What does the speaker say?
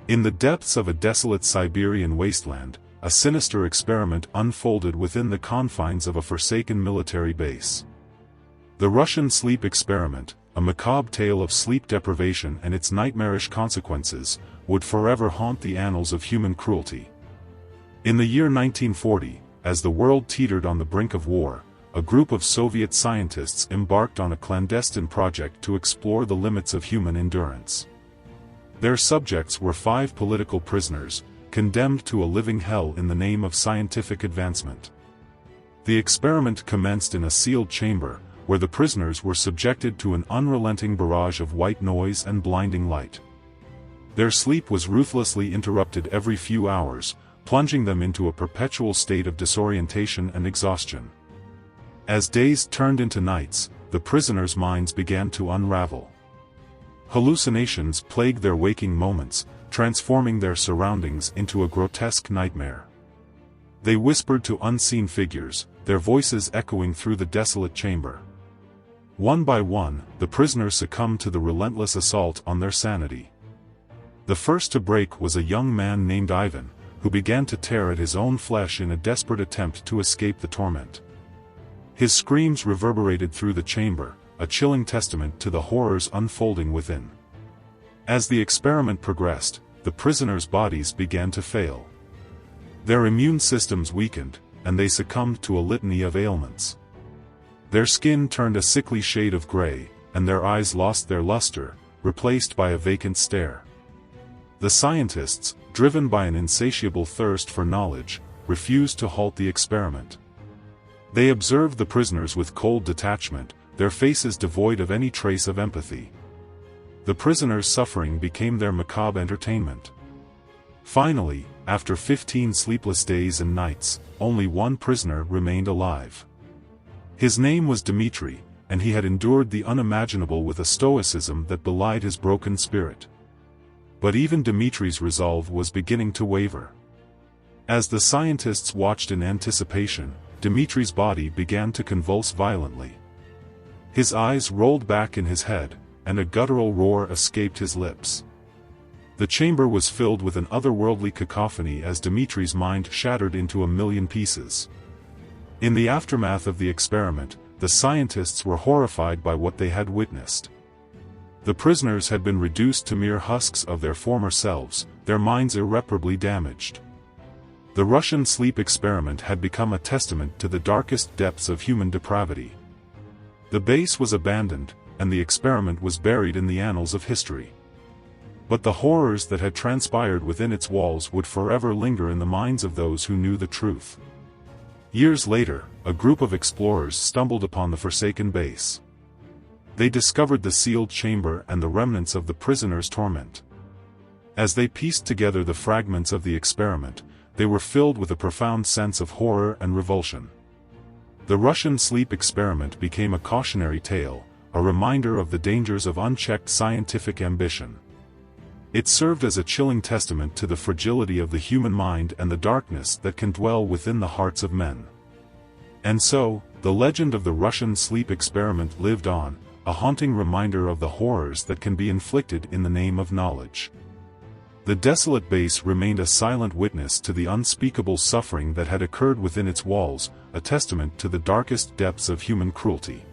In the depths of a desolate Siberian wasteland, a sinister experiment unfolded within the confines of a forsaken military base. The Russian sleep experiment, a macabre tale of sleep deprivation and its nightmarish consequences, would forever haunt the annals of human cruelty. In the year 1940, as the world teetered on the brink of war, a group of Soviet scientists embarked on a clandestine project to explore the limits of human endurance. Their subjects were 5 political prisoners, condemned to a living hell in the name of scientific advancement. The experiment commenced in a sealed chamber, where the prisoners were subjected to an unrelenting barrage of white noise and blinding light. Their sleep was ruthlessly interrupted every few hours, plunging them into a perpetual state of disorientation and exhaustion. As days turned into nights, the prisoners' minds began to unravel. Hallucinations plagued their waking moments, transforming their surroundings into a grotesque nightmare. They whispered to unseen figures, their voices echoing through the desolate chamber. One by one, the prisoners succumbed to the relentless assault on their sanity. The first to break was a young man named Ivan, who began to tear at his own flesh in a desperate attempt to escape the torment. His screams reverberated through the chamber, a chilling testament to the horrors unfolding within. As the experiment progressed, the prisoners' bodies began to fail. Their immune systems weakened, and they succumbed to a litany of ailments. Their skin turned a sickly shade of gray, and their eyes lost their luster, replaced by a vacant stare. The scientists, driven by an insatiable thirst for knowledge, refused to halt the experiment. They observed the prisoners with cold detachment, their faces devoid of any trace of empathy. The prisoners' suffering became their macabre entertainment. Finally, after 15 sleepless days and nights, only one prisoner remained alive. His name was Dmitri, and he had endured the unimaginable with a stoicism that belied his broken spirit. But even Dmitri's resolve was beginning to waver. As the scientists watched in anticipation, Dmitri's body began to convulse violently. His eyes rolled back in his head, and a guttural roar escaped his lips. The chamber was filled with an otherworldly cacophony as Dmitri's mind shattered into a million pieces. In the aftermath of the experiment, the scientists were horrified by what they had witnessed. The prisoners had been reduced to mere husks of their former selves, their minds irreparably damaged. The Russian sleep experiment had become a testament to the darkest depths of human depravity. The base was abandoned, and the experiment was buried in the annals of history. But the horrors that had transpired within its walls would forever linger in the minds of those who knew the truth. Years later, a group of explorers stumbled upon the forsaken base. They discovered the sealed chamber and the remnants of the prisoners' torment. As they pieced together the fragments of the experiment, they were filled with a profound sense of horror and revulsion. The Russian sleep experiment became a cautionary tale, a reminder of the dangers of unchecked scientific ambition. It served as a chilling testament to the fragility of the human mind and the darkness that can dwell within the hearts of men. And so, the legend of the Russian sleep experiment lived on, a haunting reminder of the horrors that can be inflicted in the name of knowledge. The desolate base remained a silent witness to the unspeakable suffering that had occurred within its walls, a testament to the darkest depths of human cruelty.